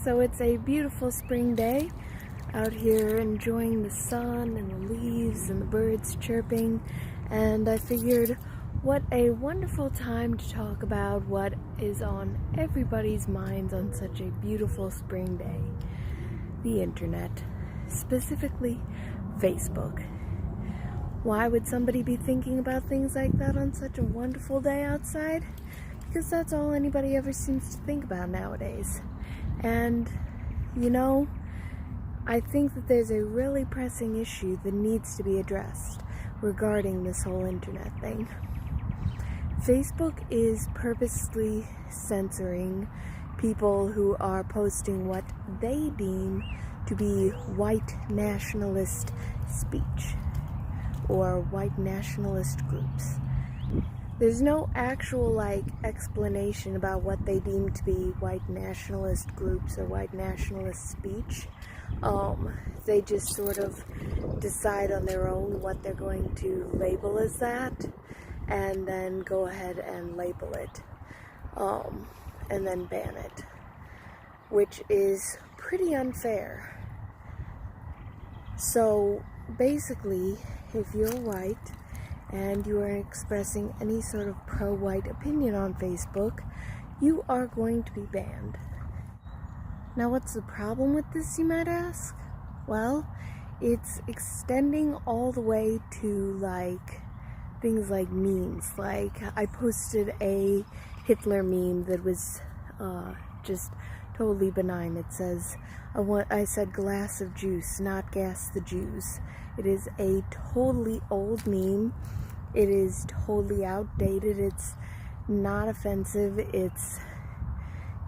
So it's a beautiful spring day out here, enjoying the sun and the leaves and the birds chirping, and I figured what a wonderful time to talk about what is on everybody's minds on such a beautiful spring day: the internet, specifically Facebook. Why would somebody be thinking about things like that on such a wonderful day outside? Because that's all anybody ever seems to think about nowadays. And, I think that there's a really pressing issue that needs to be addressed regarding this whole internet thing. Facebook is purposely censoring people who are posting what they deem to be white nationalist speech or white nationalist groups. There's no actual explanation about what they deem to be white nationalist groups or white nationalist speech. They just sort of decide on their own what they're going to label as that, and then go ahead and label it, and then ban it, which is pretty unfair. So basically, if you're white and you are expressing any sort of pro-white opinion on Facebook, you are going to be banned. Now, what's the problem with this, you might ask? Well, it's extending all the way to things like memes. I posted a Hitler meme that was just totally benign. It says, I said glass of juice, not gas the Jews. It is a totally old meme. It is totally outdated. It's not offensive. It's,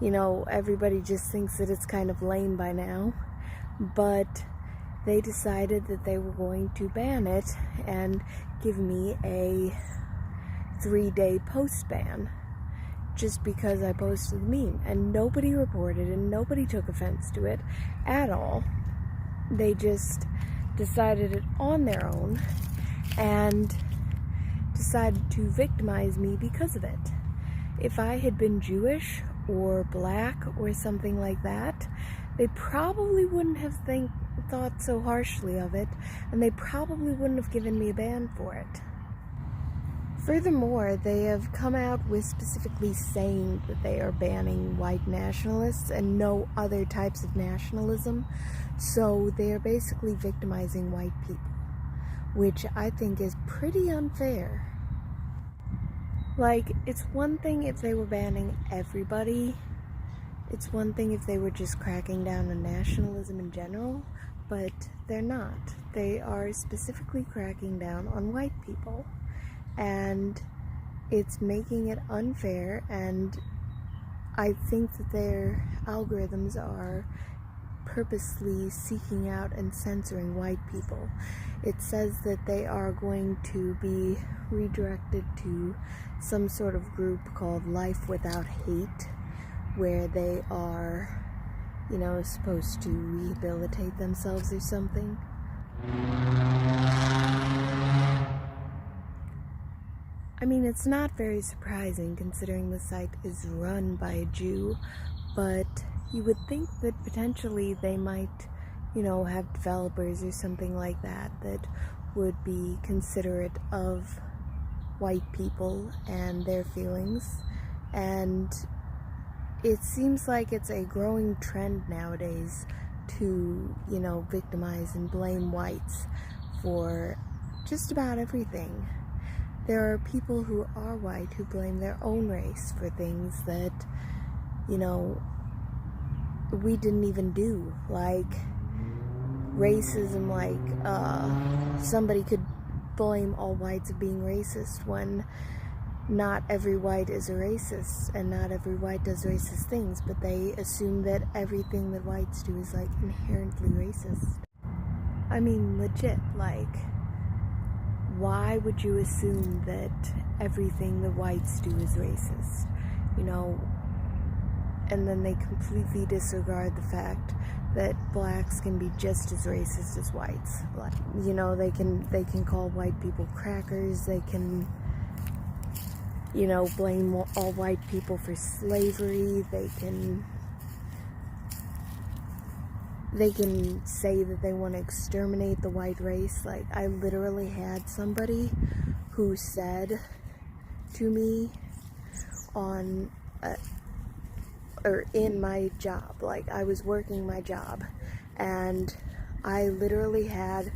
everybody just thinks that it's kind of lame by now. But they decided that they were going to ban it and give me a 3-day post ban just because I posted the meme. And nobody reported and nobody took offense to it at all. They just decided it on their own and decided to victimize me because of it. If I had been Jewish or black or something like that, they probably wouldn't have thought so harshly of it, and they probably wouldn't have given me a ban for it. Furthermore, they have come out with specifically saying that they are banning white nationalists and no other types of nationalism, so they are basically victimizing white people, which I think is pretty unfair. It's one thing if they were banning everybody. It's one thing if they were just cracking down on nationalism in general, but they're not. They are specifically cracking down on white people, and it's making it unfair, and I think that their algorithms are purposely seeking out and censoring white people. It says that they are going to be redirected to some sort of group called Life Without Hate, where they are, supposed to rehabilitate themselves or something. I mean, it's not very surprising considering the site is run by a Jew, but you would think that potentially they might, have developers or something like that would be considerate of white people and their feelings. And it seems like it's a growing trend nowadays to, victimize and blame whites for just about everything. There are people who are white who blame their own race for things that, we didn't even do, like racism. Somebody could blame all whites of being racist when not every white is a racist, and not every white does racist things, but they assume that everything that whites do is inherently racist. I mean, legit, why would you assume that everything that whites do is racist? And then they completely disregard the fact that blacks can be just as racist as whites. They can call white people crackers. They can, blame all white people for slavery. They can they can say that they want to exterminate the white race. Like, I literally had somebody who said to me on or in my job, like I was working my job, and I literally had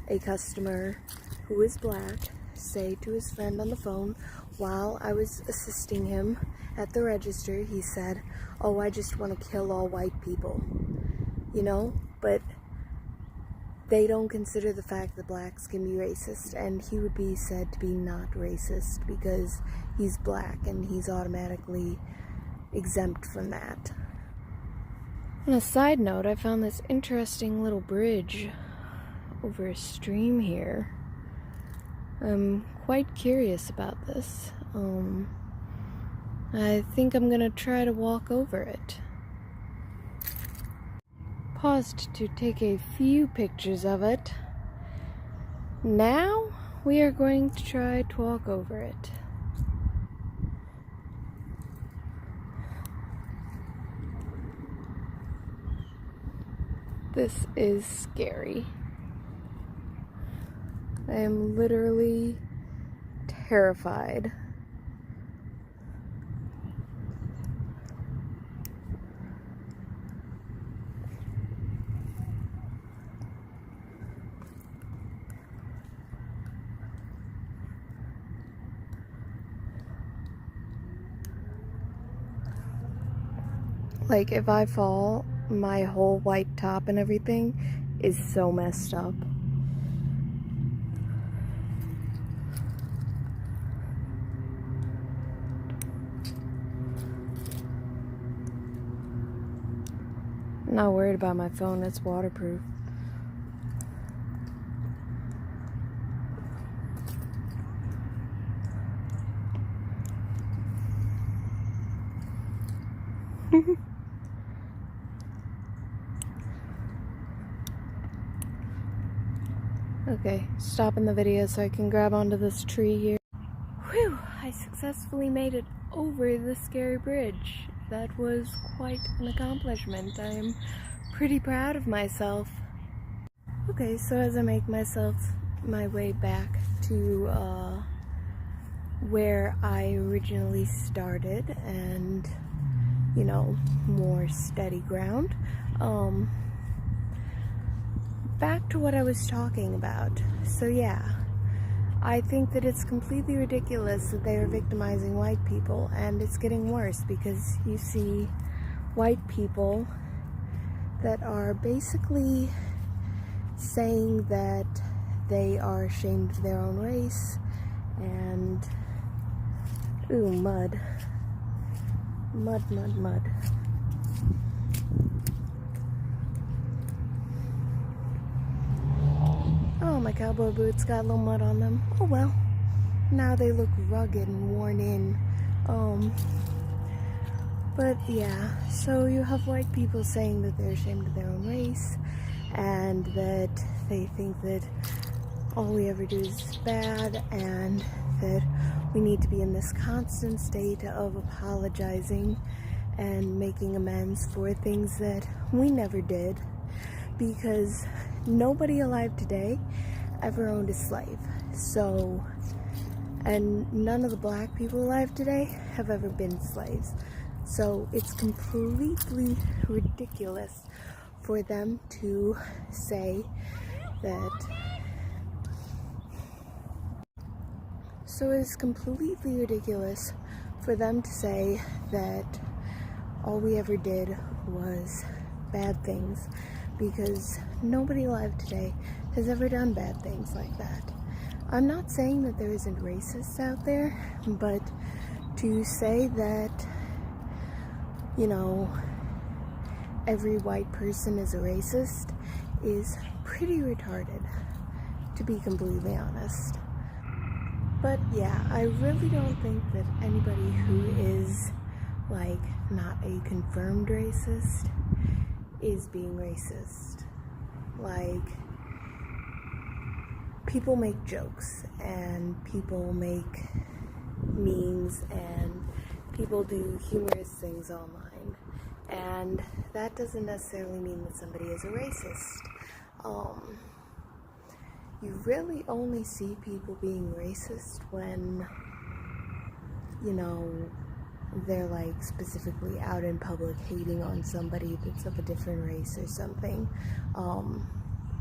a customer who is black say to his friend on the phone while I was assisting him at the register, he said, "Oh, I just want to kill all white people," you know, but they don't consider the fact that blacks can be racist, and he would be said to be not racist because he's black and he's automatically exempt from that. On a side note, I found this interesting little bridge over a stream here. I'm quite curious about this. I think I'm gonna try to walk over it. Paused to take a few pictures of it. Now we are going to try to walk over it. This is scary. I am literally terrified. Like, if I fall, my whole white top and everything is so messed up. I'm not worried about my phone, it's waterproof. Okay, stopping the video so I can grab onto this tree here. Whew, I successfully made it over the scary bridge. That was quite an accomplishment. I am pretty proud of myself. Okay, so as I make my way back to where I originally started and, you know, more steady ground, back to what I was talking about. So yeah, I think that it's completely ridiculous that they are victimizing white people, and it's getting worse because you see white people that are basically saying that they are ashamed of their own race and ooh, mud. Oh, my cowboy boots got a little mud on them. Oh well. Now they look rugged and worn in. But yeah, so you have white people saying that they're ashamed of their own race and that they think that all we ever do is bad and that we need to be in this constant state of apologizing and making amends for things that we never did, because nobody alive today ever owned a slave. So, and none of the black people alive today have ever been slaves. So it's completely ridiculous for them to say that. So it's completely ridiculous for them to say that all we ever did was bad things, because nobody alive today has ever done bad things like that. I'm not saying that there isn't racists out there, but to say that, you know, every white person is a racist is pretty retarded, to be completely honest. But yeah, I really don't think that anybody who is, like, not a confirmed racist is being racist. Like, people make jokes and people make memes and people do humorous things online, and that doesn't necessarily mean that somebody is a racist. You really only see people being racist when, they're like specifically out in public hating on somebody that's of a different race or something,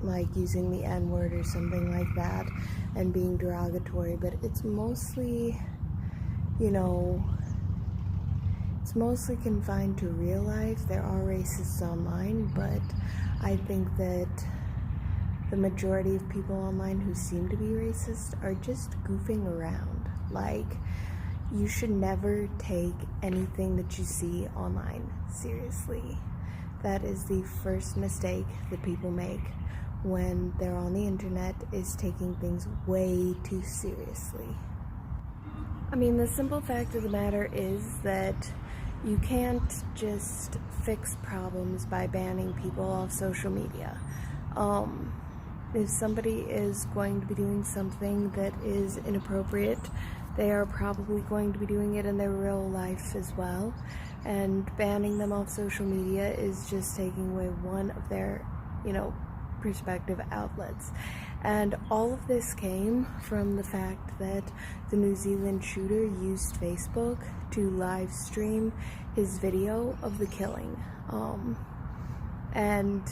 like using the N-word or something like that and being derogatory. But it's mostly, it's mostly confined to real life. There are racists online, but I think that the majority of people online who seem to be racist are just goofing around. Like, you should never take anything that you see online seriously. That is the first mistake that people make when they're on the internet, is taking things way too seriously. I mean, the simple fact of the matter is that you can't just fix problems by banning people off social media. If somebody is going to be doing something that is inappropriate, they are probably going to be doing it in their real life as well. And banning them off social media is just taking away one of their, perspective outlets. And all of this came from the fact that the New Zealand shooter used Facebook to live stream his video of the killing. And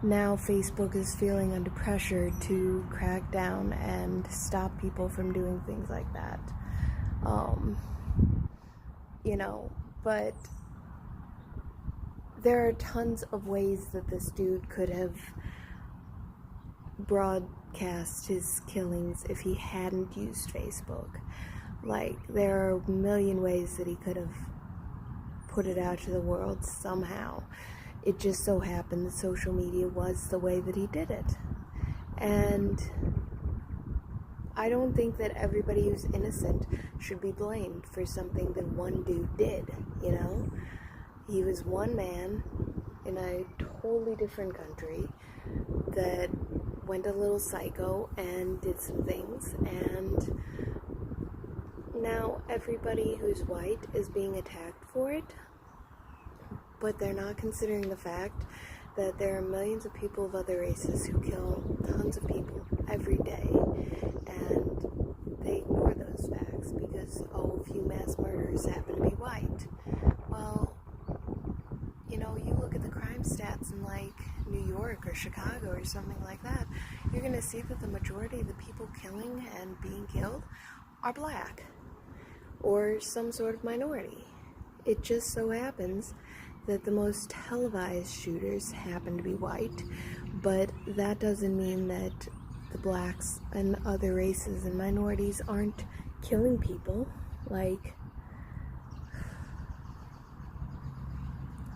now Facebook is feeling under pressure to crack down and stop people from doing things like that. But there are tons of ways that this dude could have broadcast his killings if he hadn't used Facebook. Like, there are a million ways that he could have put it out to the world somehow. It just so happened that social media was the way that he did it. And I don't think that everybody who's innocent should be blamed for something that one dude did, He was one man in a totally different country that went a little psycho and did some things, and now everybody who's white is being attacked for it. But they're not considering the fact that there are millions of people of other races who kill tons of people every day, and they ignore those facts because, a few mass murderers happen to be white. Well, you look at the crime stats in like New York or Chicago or something like that, you're going to see that the majority of the people killing and being killed are black or some sort of minority. It just so happens that the most televised shooters happen to be white, but that doesn't mean that the blacks and other races and minorities aren't killing people,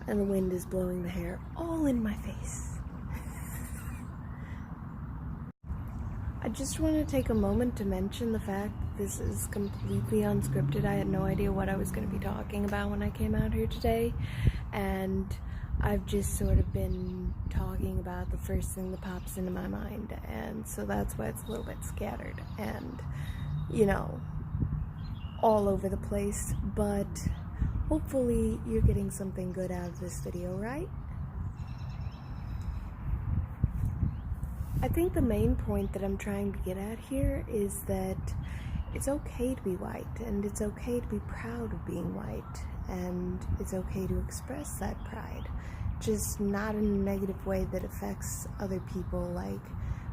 and the wind is blowing the hair all in my face. I just want to take a moment to mention the fact that this is completely unscripted. I had no idea what I was going to be talking about when I came out here today, and I've just sort of been talking about the first thing that pops into my mind, and so that's why it's a little bit scattered and, all over the place, but hopefully you're getting something good out of this video, right? I think the main point that I'm trying to get at here is that it's okay to be white, and it's okay to be proud of being white, and it's okay to express that pride, just not in a negative way that affects other people, like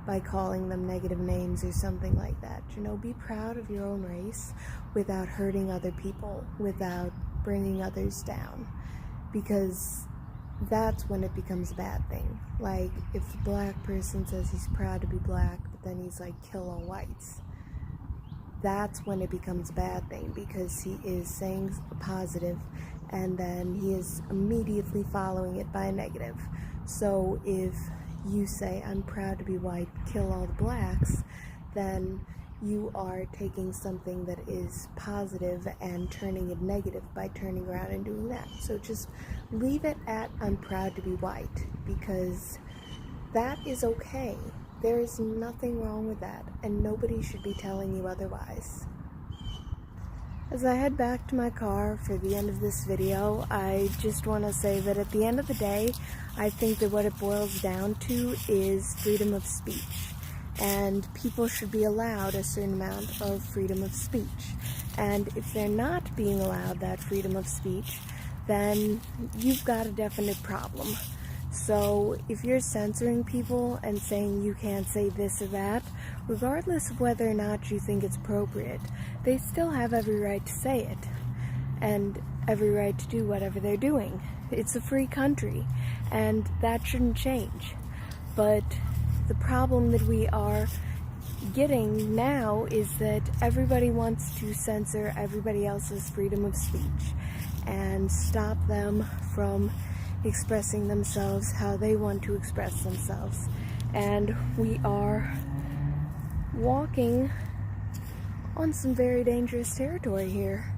by calling them negative names or something like that. Be proud of your own race without hurting other people, without bringing others down, because that's when it becomes a bad thing. Like, if a black person says he's proud to be black, but then he's like, kill all whites, that's when it becomes a bad thing, because he is saying a positive and then he is immediately following it by a negative. So if you say, I'm proud to be white, kill all the blacks, then you are taking something that is positive and turning it negative by turning around and doing that. So just leave it at, I'm proud to be white, because that is okay. There is nothing wrong with that, and nobody should be telling you otherwise. As I head back to my car for the end of this video, I just want to say that at the end of the day, I think that what it boils down to is freedom of speech. And people should be allowed a certain amount of freedom of speech. And if they're not being allowed that freedom of speech, then you've got a definite problem. So if you're censoring people and saying you can't say this or that, regardless of whether or not you think it's appropriate, they still have every right to say it and every right to do whatever they're doing. It's a free country, and that shouldn't change. But the problem that we are getting now is that everybody wants to censor everybody else's freedom of speech and stop them from expressing themselves how they want to express themselves. And we are walking on some very dangerous territory here,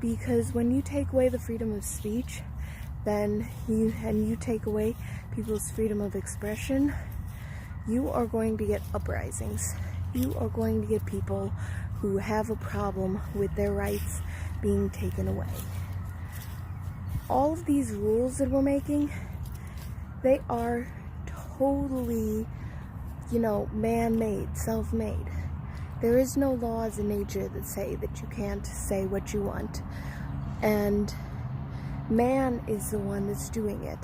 because when you take away the freedom of speech, then you take away people's freedom of expression, you are going to get uprisings. You are going to get people who have a problem with their rights being taken away. All of these rules that we're making, they are totally, man-made, self-made. There is no laws in nature that say that you can't say what you want. And man is the one that's doing it.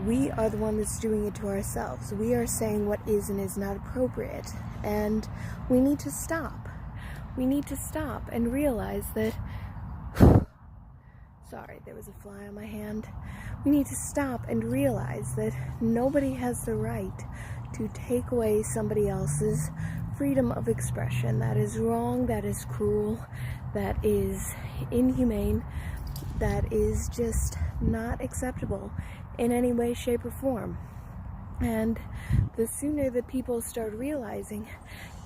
We are the one that's doing it to ourselves. We are saying what is and is not appropriate. And we need to stop. We need to stop and realize that... Sorry, there was a fly on my hand. We need to stop and realize that nobody has the right to take away somebody else's freedom of expression. That is wrong, that is cruel, that is inhumane, that is just not acceptable in any way, shape, or form. And the sooner that people start realizing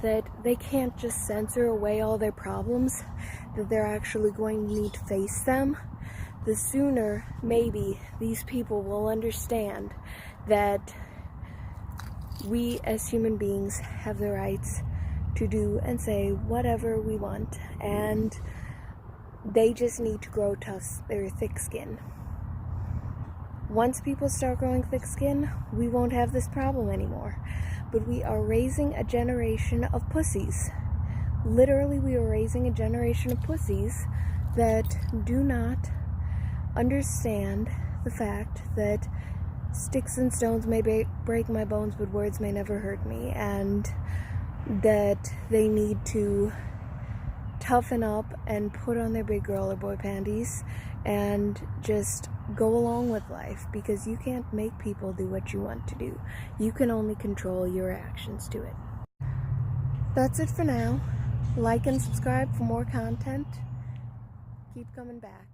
that they can't just censor away all their problems, that they're actually going to need to face them, the sooner maybe these people will understand that we as human beings have the rights to do and say whatever we want, and they just need to grow their thick skin. Once people start growing thick skin, we won't have this problem anymore. But we are raising a generation of pussies. Literally, we are raising a generation of pussies that do not understand the fact that sticks and stones may break my bones, but words may never hurt me, and that they need to toughen up and put on their big girl or boy panties and just go along with life, because you can't make people do what you want to do. You can only control your reactions to it. That's it for now. Like and subscribe for more content. Keep coming back.